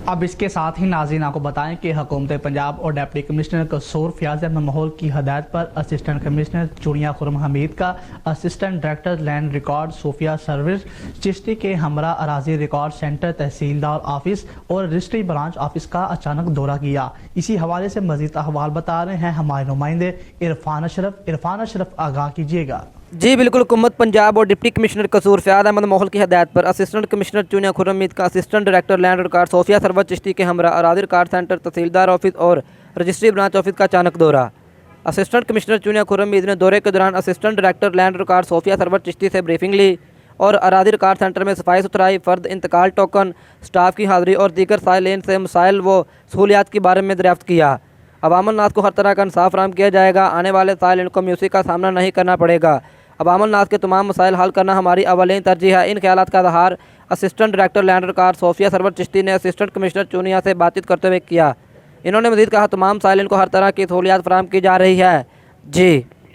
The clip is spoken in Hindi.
अब इसके साथ ही नाज़रीन आपको बताएं कि हुकूमत पंजाब और डिप्टी कमिश्नर कसूर फयाज अहमद माहौल की हदायत पर असिस्टेंट कमिश्नर चुनिया खुरम हमीद का assistant director land record Sofia सर्विस चिश्ती के हमरा अराजी रिकॉर्ड सेंटर तहसीलदार ऑफिस और रजिस्ट्री ब्रांच ऑफिस का अचानक दौरा किया। इसी हवाले से मजीद अहवाल बता रहे हैं हमारे नुमाइंदे इरफान अशरफ आगाह कीजिएगा। जी बिल्कुल, हुकूमत पंजाब और डिप्टी कमिश्नर कसूर फयाज अहमद माहौल की हदायत पर असिस्टेंट कमिश्नर चुनिया खुरम हमीद का assistant director land record Sofia Sarwar Chishti के हमरा अराजी रिकॉर्ड सेंटर तहसीलदार ऑफिस और रजिस्ट्री ब्रांच ऑफिस का अचानक दौरा। असिस्टेंट कमिश्नर चुनिया खुरम हमीद ने दौरे के दौरान assistant director land record Sofia Sarwar Chishti से ब्रीफिंग ली और अराजी रिकॉर्ड सेंटर में सफाई सुथराई, फ़र्द इंतकाल टोकन, स्टाफ की हाज़िरी और दीगर साइलेन से मसाइल व सहूलियात के बारे में दरियाफ्त किया। अवामुल नास को हर तरह का इंसाफ फराहम किया जाएगा। आने वाले साइल इनको म्यूसी का सामना नहीं करना पड़ेगा। अवामुल नास के तमाम मसाइल हल करना हमारी अवलीन तरजीह है। इन ख्यालात का इज़हार assistant director land record Sofia Sarwar Chishti ने असिस्टेंट कमिश्नर चुनिया से बातचीत करते हुए किया। इन्होंने मज़ीद कहा तमाम साइलिन को हर तरह की सहूलियात फराहम की जा रही है। जी।